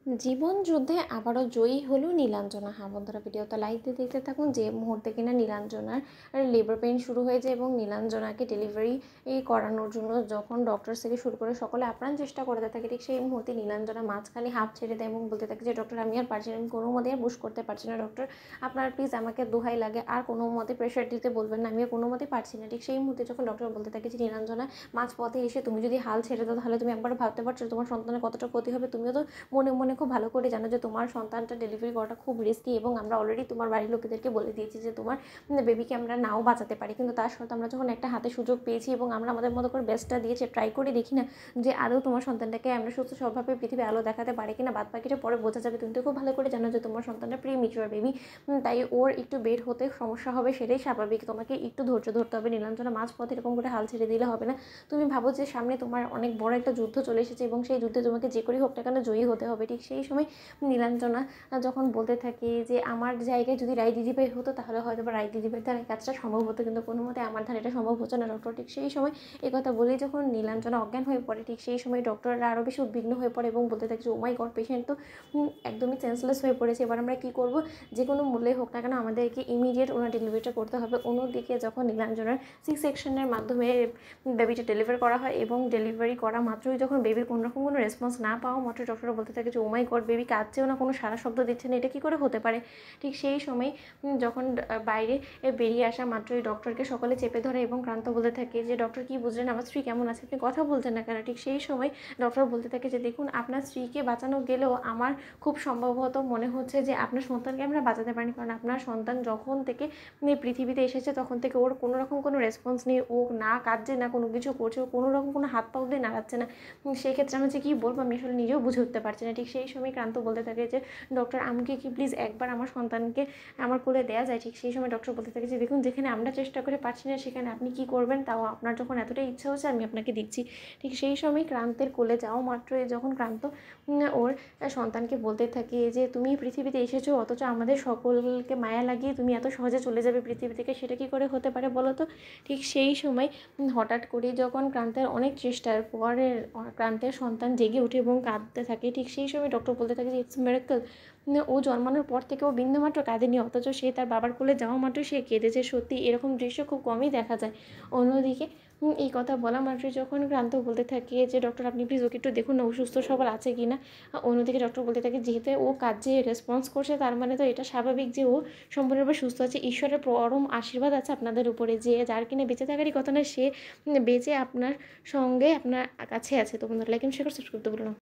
জীবন যুদ্ধে আবারও জয়ী হলো নীলাঞ্জনা। হ্যাঁ বন্ধুরা, ভিডিওটা লাইক দিয়ে দেখতে থাকুন। যে মুহূর্তে কিনা নীলাঞ্জনার লেবার পেইন শুরু হয়ে যায় এবং নীলাঞ্জনাকে ডেলিভারি করানোর জন্য যখন ডক্টর থেকে শুরু করে সকলে আপ্রাণ চেষ্টা করতে থাকে, ঠিক সেই মুহূর্তে নীলাঞ্জনা মাঝখানে হাঁপ ছেড়ে দেয় এবং বলতে থাকে যে ডক্টর আমি আর পারছি না, আমি কোনো মতেই আর বুঝ করতে পারছি না। ডক্টর আপনার প্লিজ আমাকে দোহাই লাগে, আর কোনো মতে প্রেশার দিতে বলবেন না, আমি আর কোনো মতেই পারছি না। ঠিক সেই মুহূর্তে যখন ডক্টর বলতে থাকে যে নীলাঞ্জনা মাঝপথে এসে তুমি যদি হাল ছেড়ে দাও তাহলে তুমি একবার ভাবতে পারছো তোমার সন্তানের কতটা ক্ষতি হবে। তুমিও তো মনে মনে খুব ভালো করে জানো যে তোমার সন্তানটা ডেলিভারি করাটা খুব রিস্কি, এবং আমরা অলরেডি তোমার বাড়ির লোকেদেরকে বলে দিয়েছি যে তোমার বেবিকে আমরা নাও বাঁচাতে পারি, কিন্তু তার সত্ত্বেও আমরা যখন একটা হাতে সুযোগ পেয়েছি এবং আমরা আমাদের মতো করে বেস্টটা দিয়েছি, ট্রাই করে দেখি না যে আদৌ তোমার সন্তানটাকে আমরা সুস্থ স্বভাবে পৃথিবী আলো দেখাতে পারি কিনা। বাদ বাকিটা পরে বোঝা যাবে। তুমি তো খুব ভালো করে জানো যে তোমার সন্তানটা প্রিমিচিউর বেবি, তাই ওর একটু বের হতে সমস্যা হবে, সেটাই স্বাভাবিক। তোমাকে একটু ধৈর্য ধরতে হবে। নীলাঞ্জনা মাঝপথে এরকম করে হাল ছেড়ে দিলে হবে না। তুমি ভাবো যে সামনে তোমার অনেক বড় একটা যুদ্ধ চলে এসেছে এবং সেই যুদ্ধে তোমাকে যে করেই হোক না কেন জয়ী হতে হবে। ঠিক সেই সময় নীলাঞ্জনা যখন বলতে থাকে যে আমার জায়গায় যদি রায় দিদিভাই হতো তাহলে হয়তো বা রায় দিদিভাই দ্বারা এই কাজটা সম্ভব হতো, কিন্তু কোনো মতে আমার ধারে এটা সম্ভব হচ্ছে না ডক্টর। ঠিক সেই সময় এই কথা বলেই যখন নীলাঞ্জনা অজ্ঞান হয়ে পড়ে, ঠিক সেই সময় ডক্টররা আরও বেশি উদ্বিগ্ন হয়ে পড়ে এবং বলতে থাকে যে ও মাই গড, পেশেন্ট তো একদমই সেন্সলেস হয়ে পড়েছে, এবার আমরা কী করবো, যে কোনো মূল্যে হোক না কেন আমাদেরকে ইমিডিয়েট ওনার ডেলিভারিটা করতে হবে। অন্যদিকে যখন নীলাঞ্জনার সিক্স সেকশনের মাধ্যমে বেবিটা ডেলিভার করা হয় এবং ডেলিভারি করা মাত্রই যখন বেবির কোনোরকম কোনো রেসপন্স না পাওয়া মাত্র ডক্টর বলতে থাকে যে ও মাই গড, বেবি কাঁদছেও না, কোনো সারা শব্দ দিচ্ছে না, এটা কী করে হতে পারে। ঠিক সেই সময় যখন বাইরে বেরিয়ে আসা মাত্রই ডক্টরকে সকলে চেপে ধরে এবং ক্রান্ত বলতে থাকে যে ডক্টর কী বুঝলেন, আমার স্ত্রী কেমন আছে, আপনি কথা বলছেন না কেন। ঠিক সেই সময় ডক্টর বলতে থাকে যে দেখুন, আপনার স্ত্রীকে বাঁচানো গেলেও আমার খুব সম্ভবত মনে হচ্ছে যে আপনার সন্তানকে আমরা বাঁচাতে পারিনি, কারণ আপনার সন্তান যখন থেকে পৃথিবীতে এসেছে তখন থেকে ওর কোনো রকম কোনো রেসপন্স নেই, ও না কাঁদছে না কোনো কিছু করছে, ও কোনো রকম কোনো হাত পাও দিয়ে নাড়াচ্ছে না। সেই ক্ষেত্রে আমি যে কী বলবো আমি আসলে নিজেও বুঝে উঠতে পারছি না। ঠিক সেই সময় ক্রান্ত বলতে থাকে যে ডক্টর আমাকে কি প্লিজ একবার আমার সন্তানকে আমার কোলে দেওয়া যায়। ঠিক সেই সময় ডক্টর বলতে থাকে যে দেখুন, যেখানে আমরা চেষ্টা করে পারছি না সেখানে আপনি কি করবেন, তাও আপনার যখন এতটাই ইচ্ছা হচ্ছে আমি আপনাকে দিচ্ছি। ঠিক সেই সময় ক্রান্তের কোলে যাওয়া মাত্রই যখন ক্রান্ত ওর সন্তানকে বলতে থাকে যে তুমি পৃথিবীতে এসেছো অথচ আমাদের সকলকে মায়া লাগিয়ে তুমি এত সহজে চলে যাবে পৃথিবী থেকে, সেটা কি করে হতে পারে বলো তো। ঠিক সেই সময় হঠাৎ করে যখন ক্রান্তের অনেক চেষ্টার পরে ক্রান্তের সন্তান জেগে ওঠে এবং কাঁদতে থাকে, ঠিক সেই সময় ডক্টর বলতে থাকে যে ইটস মিরাকল, ও জন্মানোর পর থেকে ও বিন্দুমাত্র কাঁদেনি, অথচ সে তার বাবার কোলে যাওয়া মাত্র সে কেঁদেছে। সত্যি এরকম দৃশ্য খুব কমই দেখা যায়। অন্যদিকে এই কথা বলা মাত্রই যখন ক্রান্ত বলতে থাকে যে ডক্টর আপনি প্লিজ ওকে একটু দেখুন না ও সুস্থ সবল আছে কি না। অন্যদিকে ডক্টর বলতে থাকে যেহেতু ও কাজে রেসপন্স করছে তার মানে তো এটা স্বাভাবিক যে ও সম্পূর্ণরূপে সুস্থ আছে। ঈশ্বরের পরম আশীর্বাদ আছে আপনাদের উপরে, যে যার কিনা বেঁচে থাকারই কথা না সে বেঁচে আপনার সঙ্গে আপনার কাছে আছে। তো বন্ধুরা লাইক এবং শেয়ার করে সাবস্ক্রাইব করতে ভুলো না।